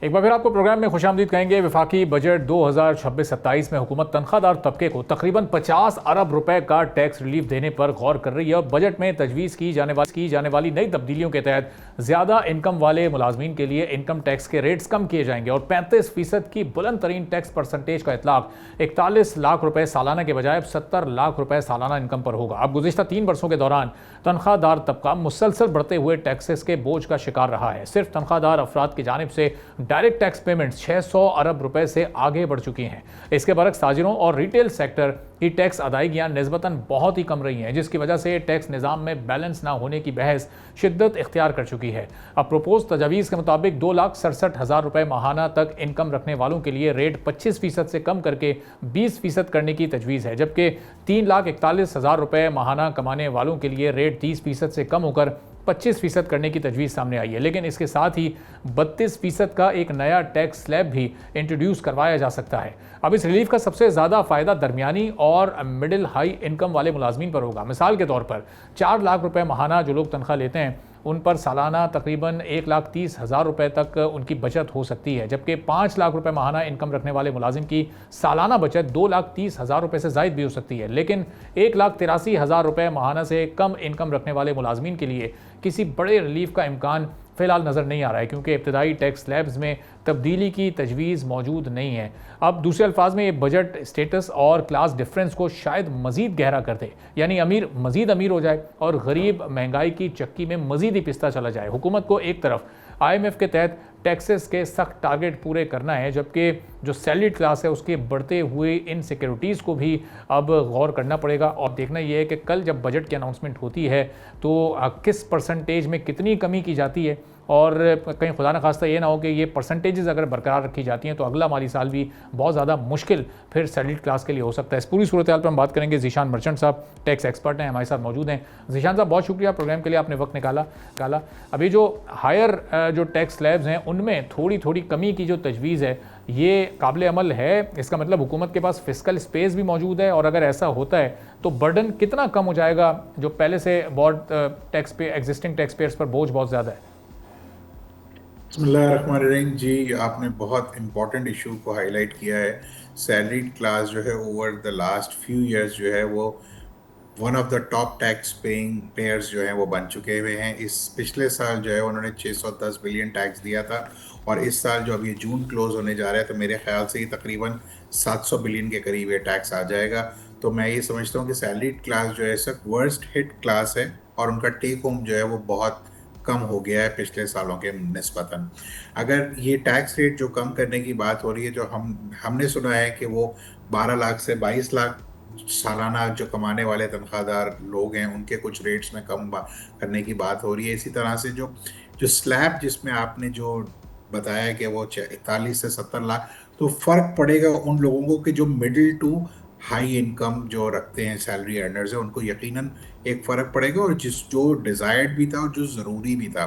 एक बार फिर आपको प्रोग्राम में खुशामदीद कहेंगे। वफाकी बजट 2026-27 में हुकूमत तनख्वाहदार तबके को तकरीबन 50 अरब रुपए का टैक्स रिलीफ देने पर गौर कर रही है और बजट में तजवीज़ की जाने वाली नई तब्दीलियों के तहत ज़्यादा इनकम वाले मुलाजमीन के लिए इनकम टैक्स के रेट्स कम किए जाएंगे और 35% की बुलंद तरीन टैक्स परसेंटेज का इतलाक 41 लाख रुपये सालाना के बजाय 70 लाख रुपये सालाना इनकम पर होगा। अब गुज़िश्ता 3 वर्षों के दौरान तनख्वाहदार तबका मुसलसल बढ़ते हुए टैक्सेस के बोझ का शिकार रहा है। सिर्फ तनख्वाहदार अफराद की जानिब से डायरेक्ट टैक्स पेमेंट्स 600 अरब रुपए से आगे बढ़ चुकी हैं। इसके बरक्स ताजिरों और रिटेल सेक्टर की टैक्स अदायगियां निस्बतन बहुत ही कम रही हैं, जिसकी वजह से टैक्स निज़ाम में बैलेंस ना होने की बहस शिद्दत इख्तियार कर चुकी है। अब प्रोपोज तजावीज़ के मुताबिक 2,67,000 रुपये माहाना तक इनकम रखने वालों के लिए रेट 25% से कम करके 20% करने की तजवीज़ है, जबकि 3,41,000 रुपये माहाना कमाने वालों के लिए रेट 30% से कम होकर 25% करने की तजवीज़ सामने आई है, लेकिन इसके साथ ही 32% का एक नया टैक्स स्लैब भी इंट्रोड्यूस करवाया जा सकता है। अब इस रिलीफ का सबसे ज़्यादा फ़ायदा दरमियानी और मिडिल हाई इनकम वाले मुलाजमीन पर होगा। मिसाल के तौर पर 4 लाख रुपए माहाना जो लोग तनख्वाह लेते हैं उन पर सालाना तकरीबन 1,30,000 रुपये तक उनकी बचत हो सकती है, जबकि 5 लाख रुपए माहाना इनकम रखने वाले मुलाजिम की सालाना बचत 2,30,000 रुपये से ज़ायद भी हो सकती है। लेकिन 1,83,000 रुपये माहाना से कम इनकम रखने वाले मुलाजमीन के लिए किसी बड़े रिलीफ का इम्कान फ़िलहाल नज़र नहीं आ रहा है, क्योंकि इब्तदाई टैक्स स्लैब्स में तब्दीली की तजवीज़ मौजूद नहीं है। अब दूसरे अल्फाज में ये बजट स्टेटस और क्लास डिफरेंस को शायद मज़ीद गहरा कर दे, यानी अमीर मज़ीद अमीर हो जाए और गरीब महंगाई की चक्की में मज़ीद ही पिसता चला जाए। हुकूमत को एक तरफ IMF के तहत टैक्सेस के सख्त टारगेट पूरे करना है, जबकि जो सैलरीड क्लास है उसके बढ़ते हुए इन सिक्योरिटीज़ को भी अब गौर करना पड़ेगा और देखना यह है कि कल जब बजट की अनाउंसमेंट होती है तो किस परसेंटेज में कितनी कमी की जाती है, और कहीं खुदा न खास्ता ये ना हो कि ये परसेंटेजेस अगर बरकरार रखी जाती हैं तो अगला माली साल भी बहुत ज़्यादा मुश्किल फिर सैलरीड क्लास के लिए हो सकता है। इस पूरी सूरत हाल पर हम बात करेंगे। ज़ीशान मर्चेंट साहब टैक्स एक्सपर्ट हैं, हमारे साथ मौजूद हैं। ज़ीशान साहब बहुत शुक्रिया प्रोग्राम के लिए, आपने वक्त निकाला। अभी जो हायर जो टैक्स स्लैब्स हैं उनमें थोड़ी कमी की जो तजवीज़ है ये काबिल अमल है? इसका मतलब हुकूमत के पास फिस्कल स्पेस भी मौजूद है, और अगर ऐसा होता है तो बर्डन कितना कम हो जाएगा जो पहले से बहुत एग्जिस्टिंग टैक्स पेयर्स पर बोझ बहुत ज़्यादा है? बिस्मिल्लाहिर्रहमानिर्रहीम जी, आपने बहुत इम्पॉर्टेंट इशू को हाईलाइट किया है। सैलरीड क्लास जो है over the last few years जो है वो one of the top tax payers जो हैं वो बन चुके हुए हैं। इस पिछले साल जो है उन्होंने 610 बिलियन टैक्स दिया था, और इस साल जो अब ये जून क्लोज होने जा रहा है तो मेरे ख्याल से ये तकरीबन 700 बिलियन के करीब ये टैक्स आ जाएगा। तो मैं ये समझता हूँ कि सैलरीड क्लास जो है सब वर्स्ट हिट क्लास है, और उनका टेक होम जो है वो बहुत कम हो गया है पिछले सालों के निस्बतन। अगर ये टैक्स रेट जो कम करने की बात हो रही है, जो हमने सुना है कि वो 12 लाख से 22 लाख सालाना जो कमाने वाले तनख्वाहदार लोग हैं उनके कुछ रेट्स में कम करने की बात हो रही है। इसी तरह से जो स्लैब जिसमें आपने जो बताया कि वो 41 से 70 लाख, तो फ़र्क पड़ेगा उन लोगों को कि जो मिडिल टू हाई इनकम जो रखते हैं सैलरी अर्नर्स है उनको यकीनन एक फ़र्क पड़ेगा, और जो डिज़ायर्ड भी था और जो ज़रूरी भी था।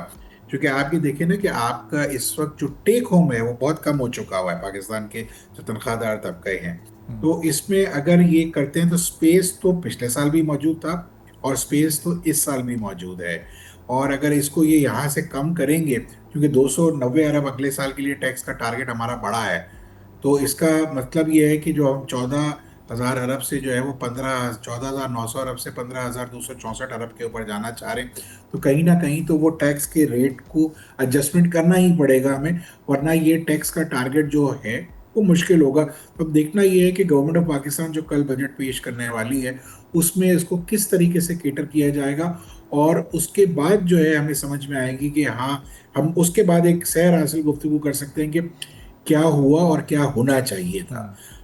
क्योंकि आप ये देखें ना कि आपका इस वक्त जो टेक होम है वो बहुत कम हो चुका हुआ है पाकिस्तान के जो तनख्वाहदार तबके हैं। तो इसमें अगर ये करते हैं तो स्पेस तो पिछले साल भी मौजूद था और स्पेस तो इस साल भी मौजूद है, और अगर इसको ये यहाँ से कम करेंगे, क्योंकि 290 अरब अगले साल के लिए टैक्स का टारगेट हमारा बड़ा है, तो इसका मतलब ये है कि जो हम 14,000 अरब से जो है वो 14,900 अरब से 15,264 अरब के ऊपर जाना चाह रहे हैं, तो कहीं ना कहीं तो वो टैक्स के रेट को एडजस्टमेंट करना ही पड़ेगा हमें, वरना ये टैक्स का टारगेट जो है वो मुश्किल होगा। अब देखना ये है कि गवर्नमेंट ऑफ पाकिस्तान जो कल बजट पेश करने वाली है उसमें इसको किस तरीके से केटर किया जाएगा, और उसके बाद जो है हमें समझ में आएगी कि हाँ, हम उसके बाद एक सैर हासिल गुफ्तगू कर सकते हैं कि क्या हुआ और क्या होना चाहिए था।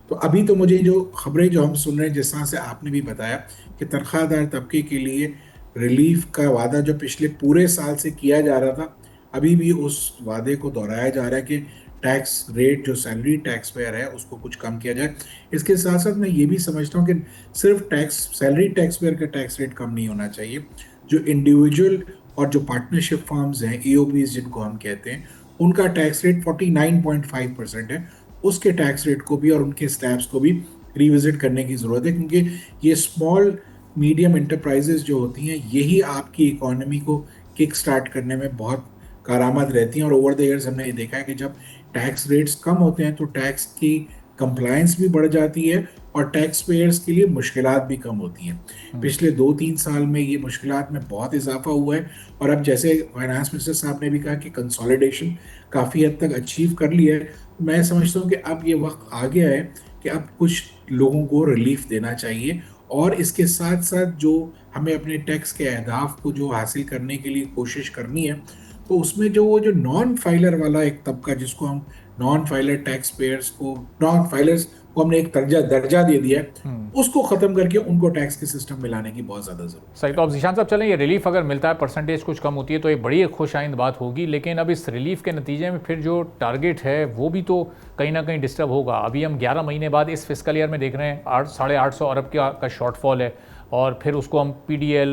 तो अभी तो मुझे जो खबरें जो हम सुन रहे हैं, जिस तरह से आपने भी बताया कि तनख्वाहदार तबके के लिए रिलीफ का वादा जो पिछले पूरे साल से किया जा रहा था, अभी भी उस वादे को दोहराया जा रहा है कि टैक्स रेट जो सैलरी टैक्स पेयर है उसको कुछ कम किया जाए। इसके साथ साथ मैं ये भी समझता हूँ कि सिर्फ सैलरी टैक्स पेयर का टैक्स रेट कम नहीं होना चाहिए, जो इंडिविजुअल और जो पार्टनरशिप फर्म्स हैं EOPs जिनको हम कहते हैं, उनका टैक्स रेट 49.5% है, उसके टैक्स रेट को भी और उनके स्लैब्स को भी रिविजिट करने की ज़रूरत है, क्योंकि ये स्मॉल मीडियम एंटरप्राइजेज जो होती हैं यही आपकी इकोनॉमी को किक स्टार्ट करने में बहुत कारामद रहती हैं। और ओवर द ईयर्स हमने ये देखा है कि जब टैक्स रेट्स कम होते हैं तो टैक्स की कंप्लायंस भी बढ़ जाती है और टैक्स पेयर्स के लिए मुश्किलात भी कम होती हैं। पिछले 2-3 साल में ये मुश्किलात में बहुत इजाफा हुआ है, और अब जैसे फाइनेंस मिनिस्टर साहब ने भी कहा कि कंसोलिडेशन काफ़ी हद तक अचीव कर लिया है, मैं समझता हूँ कि अब ये वक्त आ गया है कि अब कुछ लोगों को रिलीफ देना चाहिए, और इसके साथ साथ जो हमें अपने टैक्स के अहदाफ को जो हासिल करने के लिए कोशिश करनी है, तो उसमें जो वो जो नॉन फाइलर वाला एक तबका, जिसको हम नॉन फाइलर टैक्स पेयर्स को, नॉन फाइलर्स को हमने एक दर्जा दे दिया है, उसको ख़त्म करके उनको टैक्स के सिस्टम में लाने की बहुत ज़्यादा ज़रूरत है। सही। तो अब ज़ीशान साहब चलें, ये रिलीफ अगर मिलता है, परसेंटेज कुछ कम होती है तो ये बड़ी एक खुशाइंद बात होगी, लेकिन अब इस रिलीफ के नतीजे में फिर जो टारगेट है वो भी तो कहीं ना कहीं डिस्टर्ब होगा। अभी हम 11 महीने बाद इस फिस्कल ईयर में देख रहे हैं 800-850 अरब का शॉर्टफॉल है, और फिर उसको हम PDL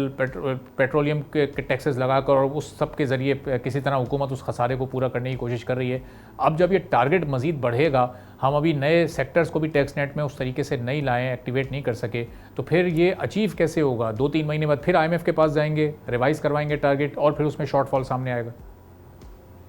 पेट्रोलियम के टैक्सेस लगाकर और उस सब के ज़रिए किसी तरह हुकूमत उस खसारे को पूरा करने की कोशिश कर रही है। अब जब ये टारगेट मज़ीद बढ़ेगा, हम अभी नए सेक्टर्स को भी टैक्स नेट में उस तरीके से नहीं लाएँ, एक्टिवेट नहीं कर सके, तो फिर ये अचीव कैसे होगा? 2-3 महीने बाद फिर IMF के पास जाएंगे, रिवाइज़ करवाएंगे टारगेट और फिर उसमें शॉर्टफॉल सामने आएगा।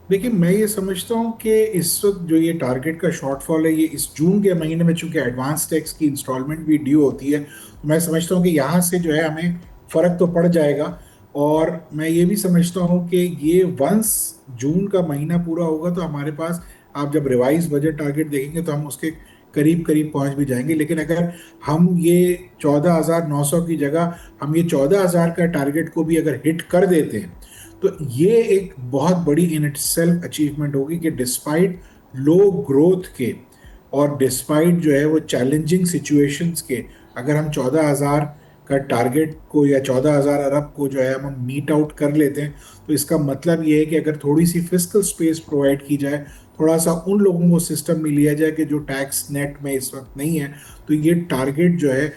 देखिए, मैं ये समझता हूँ कि इस वक्त जो ये टारगेट का शॉर्टफॉल है, ये इस जून के महीने में चूंकि एडवांस टैक्स की इंस्टॉलमेंट भी ड्यू होती है, तो मैं समझता हूँ कि यहाँ से जो है हमें फ़र्क तो पड़ जाएगा। और मैं ये भी समझता हूँ कि ये वंस जून का महीना पूरा होगा तो हमारे पास, आप जब रिवाइज बजट टारगेट देखेंगे तो हम उसके करीब करीब पहुंच भी जाएंगे। लेकिन अगर हम ये 14,900 की जगह हम ये 14,000 का टारगेट को भी अगर हिट कर देते हैं तो ये एक बहुत बड़ी इन इट सेल्फ अचीवमेंट होगी कि डिस्पाइट लो ग्रोथ के और डिस्पाइट जो है वो चैलेंजिंग सिचुएशंस के, अगर हम 14,000 का टारगेट को या 14,000 अरब को जो है हम मीट आउट कर लेते हैं, तो इसका मतलब ये है कि अगर थोड़ी सी फिस्कल स्पेस प्रोवाइड की जाए, थोड़ा सा उन लोगों को सिस्टम में लिया जाए कि जो टैक्स नेट में इस वक्त नहीं है, तो ये टारगेट जो है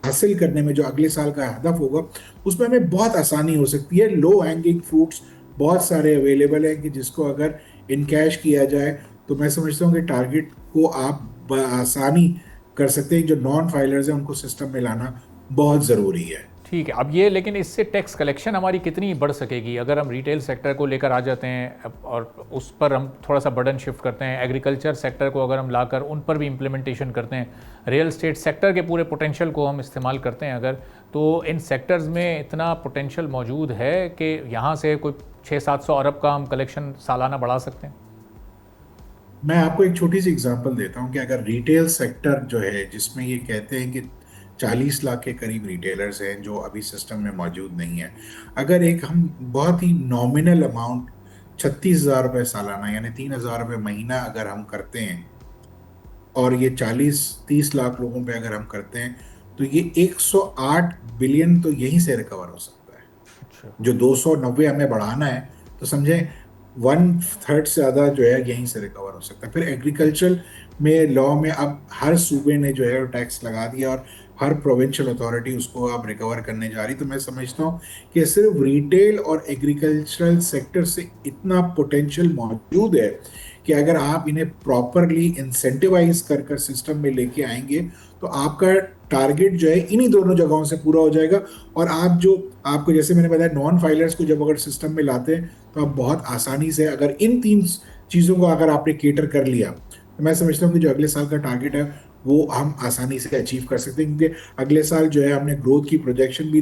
हासिल करने में जो अगले साल का हदफ होगा उसमें हमें बहुत आसानी हो सकती है। लो हैंगिंग फ्रूट्स बहुत सारे अवेलेबल हैं कि जिसको अगर इनकैश किया जाए तो मैं समझता हूँ कि टारगेट को आप आसानी कर सकते हैं। जो नॉन फाइलर्स हैं उनको सिस्टम में लाना बहुत ज़रूरी है। ठीक है, अब ये लेकिन इससे टैक्स कलेक्शन हमारी कितनी बढ़ सकेगी अगर हम रिटेल सेक्टर को लेकर आ जाते हैं और उस पर हम थोड़ा सा बर्डन शिफ्ट करते हैं, एग्रीकल्चर सेक्टर को अगर हम लाकर उन पर भी इम्प्लीमेंटेशन करते हैं, रियल एस्टेट सेक्टर के पूरे पोटेंशियल को हम इस्तेमाल करते हैं अगर, तो इन सेक्टर्स में इतना पोटेंशियल मौजूद है कि यहाँ से कोई 600-700 अरब का हम कलेक्शन सालाना बढ़ा सकते हैं। मैं आपको एक छोटी सी एग्जांपल देता हूँ कि अगर रिटेल सेक्टर जो है, जिसमें ये कहते हैं कि 40 लाख के करीब रिटेलर्स हैं जो अभी सिस्टम में मौजूद नहीं है, अगर एक हम बहुत ही नॉमिनल अमाउंट 36,000 रुपये सालाना यानी 3,000 रुपये महीना अगर हम करते हैं और ये 40-30 लाख लोगों पे अगर हम करते हैं तो ये 108 बिलियन तो यहीं से रिकवर हो सकता है। अच्छा। जो 290 हमें बढ़ाना है तो समझें 1/3 से ज़्यादा जो है यहीं से रिकवर हो सकता है। फिर एग्रीकल्चर में लॉ में अब हर सूबे ने जो है टैक्स लगा दिया और हर प्रोविंशियल अथॉरिटी उसको अब रिकवर करने जा रही। तो मैं समझता हूँ कि सिर्फ रिटेल और एग्रीकल्चरल सेक्टर से इतना पोटेंशियल मौजूद है कि अगर आप इन्हें प्रॉपरली इंसेंटिवाइज कर सिस्टम में लेके आएंगे तो आपका टारगेट जो है इन्हीं दोनों जगहों से पूरा हो जाएगा। और आप जो आपको जैसे मैंने बताया नॉन फाइलर्स को जब अगर सिस्टम में लाते हैं तो आप बहुत आसानी से अगर इन 3 चीज़ों को अगर आपने केटर कर लिया तो मैं समझता हूँ कि जो अगले साल का टारगेट है वो हम आसानी से अचीव कर सकते हैं। क्योंकि अगले साल जो है हमने ग्रोथ की प्रोजेक्शन भी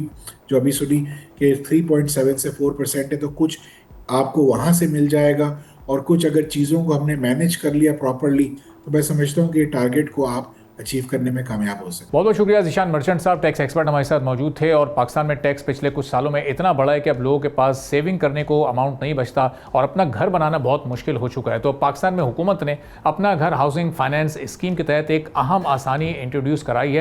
जो अभी सुनी कि 3.7 से 4% है, तो कुछ आपको वहाँ से मिल जाएगा और कुछ अगर चीज़ों को हमने मैनेज कर लिया प्रॉपरली तो मैं समझता हूँ कि टारगेट को आप अचीव करने में कामयाब हो सकते हैं। बहुत बहुत शुक्रिया ज़ीशान मर्चेंट साहब, टैक्स एक्सपर्ट हमारे साथ मौजूद थे। और पाकिस्तान में टैक्स पिछले कुछ सालों में इतना बढ़ा है कि अब लोगों के पास सेविंग करने को अमाउंट नहीं बचता और अपना घर बनाना बहुत मुश्किल हो चुका है। तो पाकिस्तान में हुकूमत ने अपना घर हाउसिंग फाइनेंस स्कीम के तहत एक अहम आसानी इंट्रोड्यूस कराई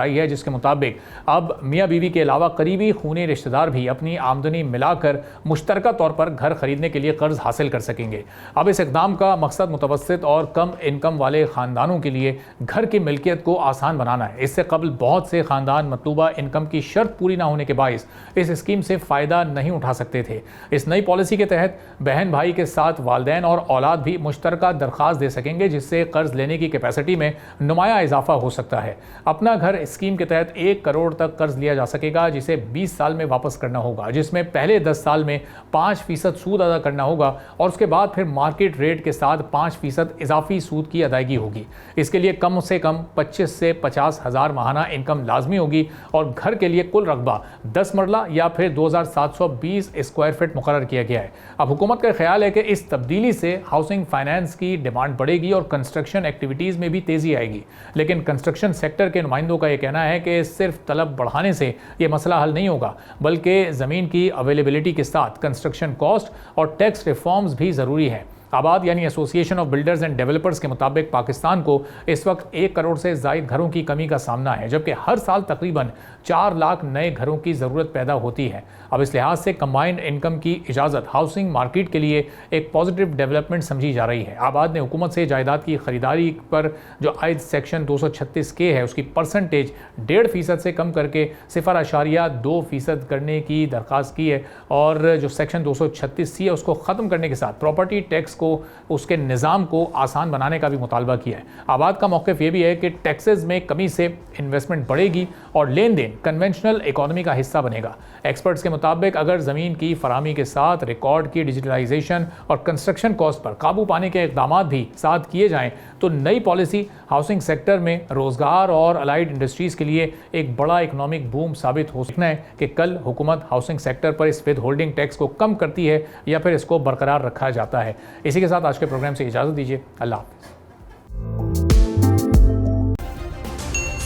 है जिसके मुताबिक अब मियाँ बीवी के अलावा करीबी खूनी रिश्तेदार भी अपनी आमदनी मिलाकर मुश्तरका तौर पर घर खरीदने के लिए कर्ज हासिल कर सकेंगे। अब इस इक़दाम का मकसद मुतवस्सित और कम इनकम वाले ख़ानदानों के लिए घर की मिल्कियत को आसान बनाना है। इससे कबल बहुत से खानदान मतलूबा इनकम की शर्त पूरी ना होने के बाइस इस स्कीम से फ़ायदा नहीं उठा सकते थे। इस नई पॉलिसी के तहत बहन भाई के साथ वालिदैन और औलाद भी मुश्तरका दरख्वास्त दे सकेंगे, जिससे कर्ज लेने की कैपेसिटी में नुमाया इजाफा हो सकता है। अपना घर स्कीम के तहत 1 करोड़ तक कर्ज लिया जा सकेगा, जिसे 20 साल में वापस करना होगा, जिसमें पहले 10 साल में 5% सूद अदा करना होगा और उसके बाद फिर मार्केट रेट के साथ 5% इजाफी सूद की अदायगी होगी। इसके लिए कम से कम 25 से 50 हज़ार माहाना इनकम लाजमी होगी और घर के लिए कुल रकबा 10 मरला या फिर 2720 स्क्वायर फीट मुकर्रर किया गया है। अब हुकूमत का ख्याल है कि इस तब्दीली से हाउसिंग फाइनेंस की डिमांड बढ़ेगी और कंस्ट्रक्शन एक्टिविटीज़ में भी तेज़ी आएगी। लेकिन कंस्ट्रक्शन सेक्टर के नुमाइंदों का यह कहना है कि सिर्फ तलब बढ़ाने से यह मसला हल नहीं होगा, बल्कि ज़मीन की अवेलेबिलिटी के साथ कंस्ट्रक्शन कॉस्ट और टैक्स रिफॉर्म्स भी ज़रूरी है। आबाद यानी association of builders and developers के मुताबिक पाकिस्तान को इस वक्त 1 करोड़ से ज़ायद घरों की कमी का सामना है, जबकि हर साल तकरीबन 4 लाख नए घरों की ज़रूरत पैदा होती है। अब इस लिहाज से कंबाइंड इनकम की इजाज़त हाउसिंग मार्केट के लिए एक पॉजिटिव डेवलपमेंट समझी जा रही है। आबाद ने हुकूमत से जायदाद की खरीदारी पर जो आयद सेक्शन 236K है उसकी परसेंटेज 1.5% से कम करके 0.2% करने की दरख्वास्त की है, और जो सेक्शन 236C है उसको ख़त्म करने के साथ प्रॉपर्टी टैक्स को, उसके निज़ाम को आसान बनाने का भी मुतालबा किया है। आबाद का मौक़िफ़ ये भी है कि टैक्सेस में कमी से इन्वेस्टमेंट बढ़ेगी और लेन देन कन्वेंशनल इकॉनमी का हिस्सा बनेगा। एक्सपर्ट्स के मुताबिक अगर ज़मीन की फराहमी के साथ रिकॉर्ड की डिजिटलाइजेशन और कंस्ट्रक्शन कॉस्ट पर काबू पाने के इक़दाम भी साथ किए जाएँ तो नई पॉलिसी हाउसिंग सेक्टर में रोज़गार और अलाइड इंडस्ट्रीज़ के लिए एक बड़ा इकनॉमिक बूम साबित हो सकता है कि कल हुकूमत हाउसिंग सेक्टर पर इस विद होल्डिंग टैक्स को कम करती है या फिर इसको बरकरार रखा जाता है। इसी के साथ आज के प्रोग्राम से इजाज़त दीजिए। अल्लाह हाफ़िज़।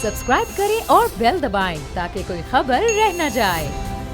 सब्सक्राइब करें और बेल दबाएं ताकि कोई खबर रह न जाए।